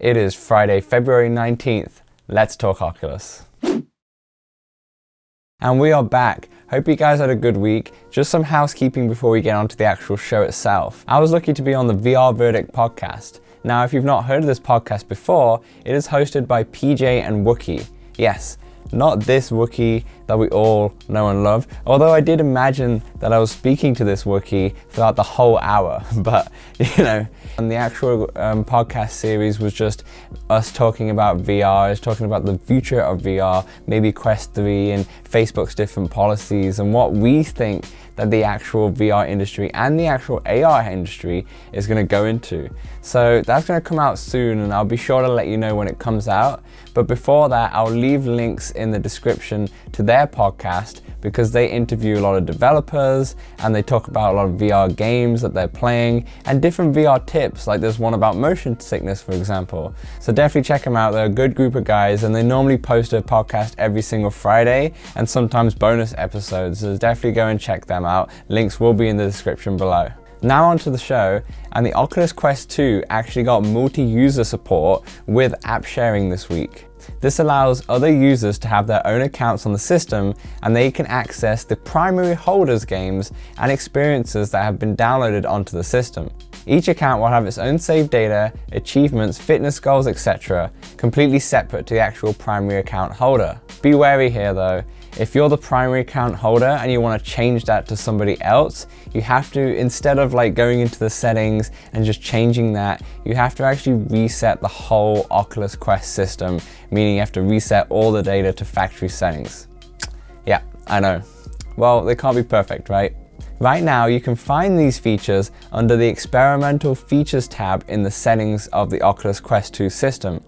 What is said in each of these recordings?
It is Friday, February 19th. Let's talk Oculus. And we are back. Hope you guys had a good week. Just some housekeeping before we get on to the actual show itself. I was lucky to be on the VR Verdict podcast. Now, if you've not heard of this podcast before, it is hosted by PJ and Wookie. Yes, not this Wookie that we all know and love, although I did imagine that I was speaking to this Wookie throughout the whole hour, but you know. And the actual podcast series was just us talking about VR, talking about the future of VR, maybe Quest 3 and Facebook's different policies and what we think that the actual VR industry and the actual AR industry is going to go into. So that's going to come out soon and I'll be sure to let you know when it comes out. But before that, I'll leave links in the description to their podcast because they interview a lot of developers and they talk about a lot of VR games that they're playing and different VR tips, like there's one about motion sickness, for example. So definitely check them out. They're a good group of guys and they normally post a podcast every single Friday and sometimes bonus episodes. So definitely go and check them out. Links will be in the description below. Now onto the show, and the Oculus Quest 2 actually got multi-user support with app sharing this week. This allows other users to have their own accounts on the system and they can access the primary holders' games and experiences that have been downloaded onto the system. Each account will have its own saved data, achievements, fitness goals, etc., completely separate to the actual primary account holder. Be wary here though. If you're the primary account holder and you want to change that to somebody else, you have to, instead of like going into the settings and just changing that, you have to actually reset the whole Oculus Quest system, meaning you have to reset all the data to factory settings. Yeah, I know. Well, they can't be perfect, right? Right now, you can find these features under the Experimental Features tab in the settings of the Oculus Quest 2 system.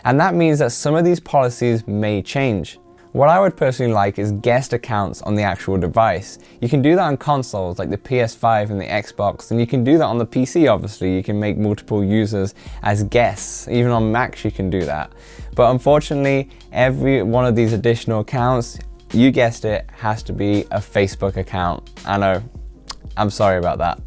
And that means that some of these policies may change. What I would personally like is guest accounts on the actual device. You can do that on consoles like the PS5 and the Xbox, and you can do that on the PC obviously. You can make multiple users as guests. Even on Macs you can do that. But unfortunately, every one of these additional accounts, you guessed it, has to be a Facebook account. I know, I'm sorry about that.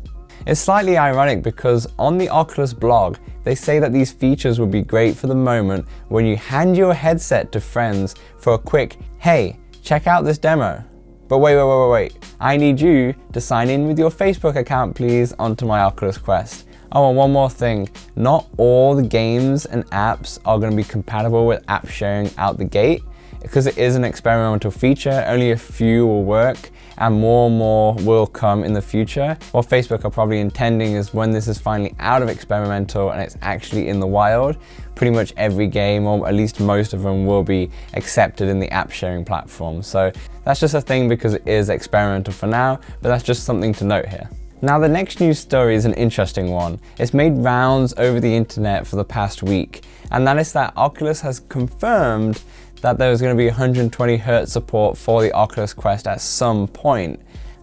It's slightly ironic because on the Oculus blog, they say that these features would be great for the moment when you hand your headset to friends for a quick, hey, check out this demo. But wait. I need you to sign in with your Facebook account, please, onto my Oculus Quest. Oh, and one more thing. Not all the games and apps are going to be compatible with app sharing out the gate. Because it is an experimental feature, only a few will work and more will come in the future. What Facebook are probably intending is when this is finally out of experimental and it's actually in the wild, pretty much every game, or at least most of them, will be accepted in the app sharing platform. So that's just a thing because it is experimental for now, but that's just something to note here. Now the next news story is an interesting one. It's made rounds over the internet for the past week, and that is that Oculus has confirmed that there was going to be 120 Hz support for the Oculus Quest at some point.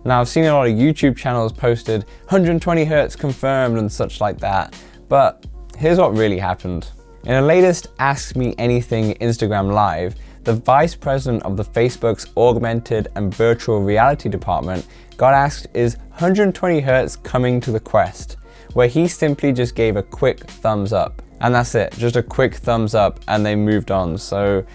Now I've seen a lot of YouTube channels posted 120 Hz confirmed and such like that, but here's what really happened. In the latest Ask Me Anything Instagram Live, the vice president of the Facebook's augmented and virtual reality department got asked, is 120 Hz coming to the Quest? Where he simply just gave a quick thumbs up. And that's it, just a quick thumbs up, and they moved on. So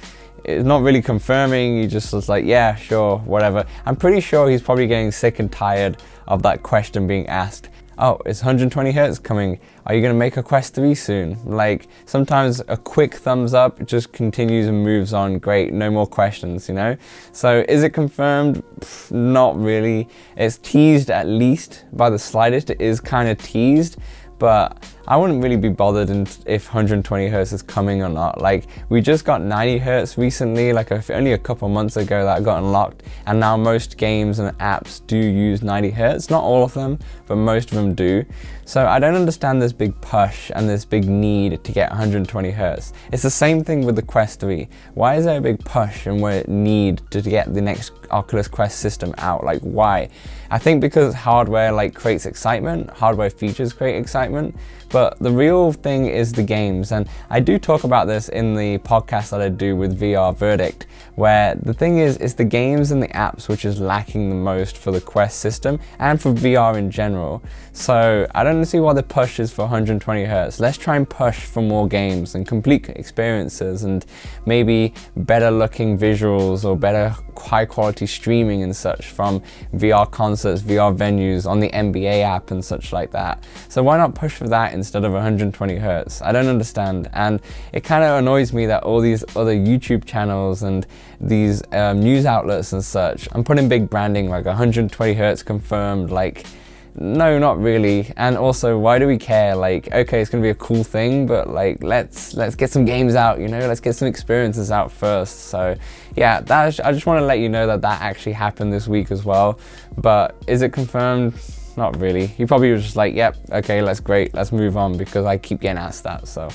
it's not really confirming, he just was like, yeah, sure, whatever. I'm pretty sure he's probably getting sick and tired of that question being asked. Oh, is 120 Hz coming? Are you gonna make a Quest 3 soon? Like, sometimes a quick thumbs up just continues and moves on, great, no more questions, you know? So is it confirmed? Pff, not really. It's teased at least by the slightest, it is kind of teased, but I wouldn't really be bothered if 120 Hz is coming or not. Like, we just got 90 Hz recently, like only a couple months ago that got unlocked, and now most games and apps do use 90 Hz. Not all of them, but most of them do. So I don't understand this big push and this big need to get 120 Hz. It's the same thing with the Quest 3. Why is there a big push and we need to get the next Oculus Quest system out? Like, why? I think because hardware like creates excitement, hardware features create excitement, but the real thing is the games. And I do talk about this in the podcast that I do with VR Verdict, where the thing is, it's the games and the apps which is lacking the most for the Quest system and for VR in general. So I don't see why the push is for 120 Hz. Let's try and push for more games and complete experiences and maybe better looking visuals or better high quality streaming and such from VR concerts, VR venues on the NBA app and such like that. So why not push for that instead of 120 Hz? I don't understand. And it kind of annoys me that all these other YouTube channels and these news outlets and such, I'm putting big branding like 120 Hz confirmed, like, no, not really. And also, why do we care? Like, okay, it's gonna be a cool thing, but like, let's get some games out, you know, let's get some experiences out first. So yeah, I just want to let you know that actually happened this week as well. But is it confirmed? Not really. He probably was just like, yep, okay, let's move on, because I keep getting asked that. So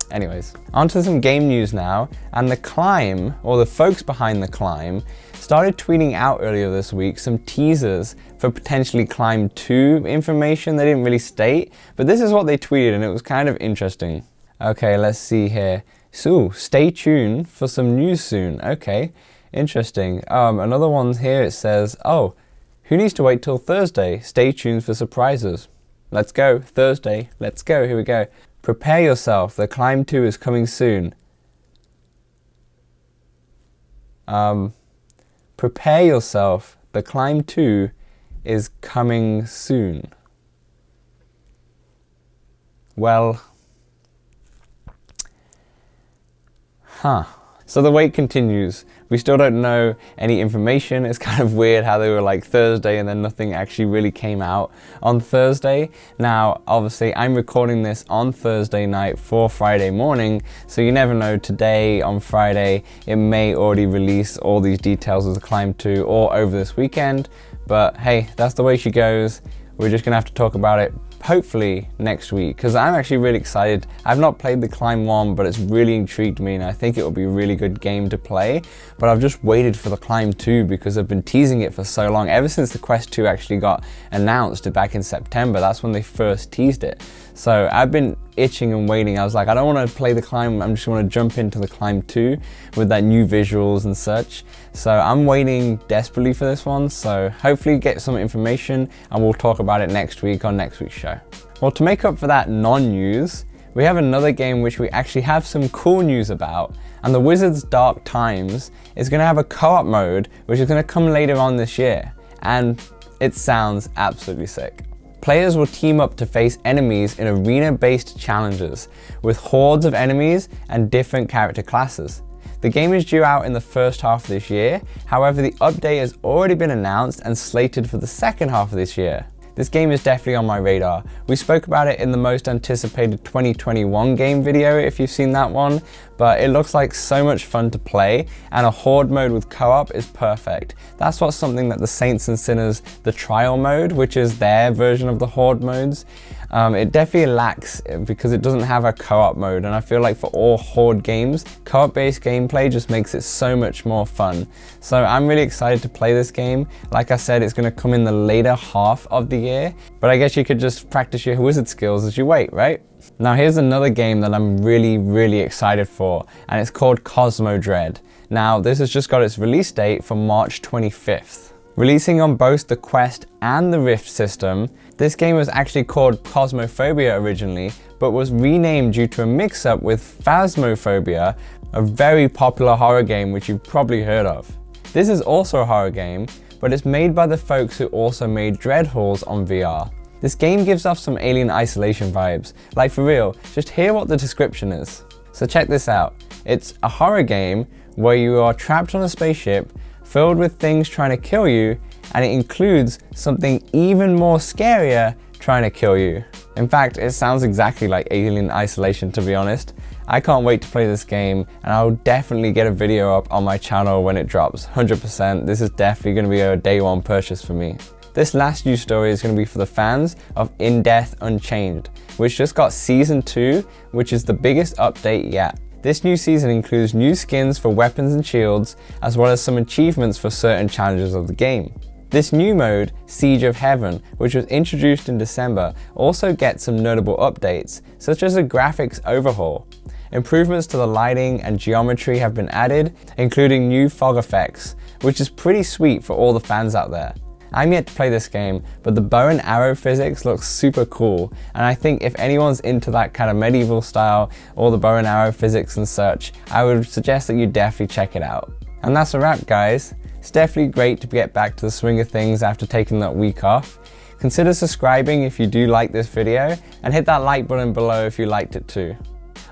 anyways, on to some game news now. And The Climb, or the folks behind The Climb, started tweeting out earlier this week some teasers for potentially Climb 2 information. They didn't really state, but this is what they tweeted and it was kind of interesting. Okay, let's see here. So, stay tuned for some news soon. Okay, interesting. Another one here, it says, oh, who needs to wait till Thursday? Stay tuned for surprises. Let's go, Thursday, let's go, here we go. Prepare yourself, The Climb 2 is coming soon. Prepare yourself, The Climb 2 is coming soon. Well, So the wait continues. We still don't know any information. It's kind of weird how they were like Thursday and then nothing actually really came out on Thursday. Now, obviously, I'm recording this on Thursday night for Friday morning, so you never know. Today, on Friday, it may already release all these details of The Climb 2 or over this weekend. But hey, that's the way she goes. We're just gonna have to talk about it hopefully next week, because I'm actually really excited. I've not played The Climb 1, but it's really intrigued me and I think it will be a really good game to play. But I've just waited for The Climb 2 because I've been teasing it for so long. Ever since the Quest 2 actually got announced back in September, that's when they first teased it. So I've been itching and waiting. I was like, I don't want to play The Climb, I'm just want to jump into The Climb 2 with that new visuals and such. So I'm waiting desperately for this one, so hopefully get some information and we'll talk about it next week on next week's show. Well, to make up for that non-news, we have another game which we actually have some cool news about, and the Wizard's Dark Times is going to have a co-op mode which is going to come later on this year, and it sounds absolutely sick. Players will team up to face enemies in arena-based challenges with hordes of enemies and different character classes. The game is due out in the first half of this year, however the update has already been announced and slated for the second half of this year. This game is definitely on my radar. We spoke about it in the most anticipated 2021 game video if you've seen that one, but it looks like so much fun to play, and a horde mode with co-op is perfect. That's what's something that the Saints and Sinners, the trial mode, which is their version of the horde modes, it definitely lacks because it doesn't have a co-op mode, and I feel like for all horde games, co-op based gameplay just makes it so much more fun. So I'm really excited to play this game. Like I said, it's going to come in the later half of the year, but I guess you could just practice your wizard skills as you wait, right? Now here's another game that I'm really excited for, and it's called Cosmodread. Now this has just got its release date for March 25th. Releasing on both the Quest and the Rift system, this game was actually called Cosmophobia originally, but was renamed due to a mix-up with Phasmophobia, a very popular horror game which you've probably heard of. This is also a horror game, but it's made by the folks who also made Dread Halls on VR. This game gives off some Alien Isolation vibes, like for real, just hear what the description is. So check this out. It's a horror game where you are trapped on a spaceship filled with things trying to kill you, and it includes something even more scarier trying to kill you. In fact, it sounds exactly like Alien Isolation, to be honest. I can't wait to play this game, and I'll definitely get a video up on my channel when it drops, 100%. This is definitely going to be a day one purchase for me. This last news story is going to be for the fans of InDeath Unchained, which just got Season 2, which is the biggest update yet. This new season includes new skins for weapons and shields, as well as some achievements for certain challenges of the game. This new mode, Siege of Heaven, which was introduced in December, also gets some notable updates, such as a graphics overhaul. Improvements to the lighting and geometry have been added, including new fog effects, which is pretty sweet for all the fans out there. I'm yet to play this game, but the bow and arrow physics looks super cool, and I think if anyone's into that kind of medieval style, or the bow and arrow physics and such, I would suggest that you definitely check it out. And that's a wrap, guys. It's definitely great to get back to the swing of things after taking that week off. Consider subscribing if you do like this video, and hit that like button below if you liked it too.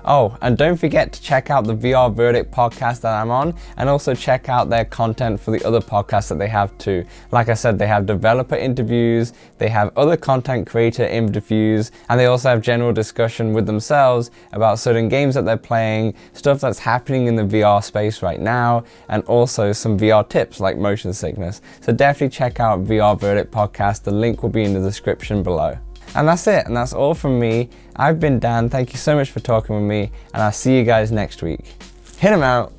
Oh, and don't forget to check out the VR Verdict podcast that I'm on, and also check out their content for the other podcasts that they have too. Like I said, they have developer interviews, they have other content creator interviews, and they also have general discussion with themselves about certain games that they're playing, stuff that's happening in the VR space right now, and also some VR tips like motion sickness. So definitely check out VR Verdict podcast. The link will be in the description below. And that's it, and that's all from me. I've been Dan, thank you so much for talking with me, and I'll see you guys next week. Hit 'em out!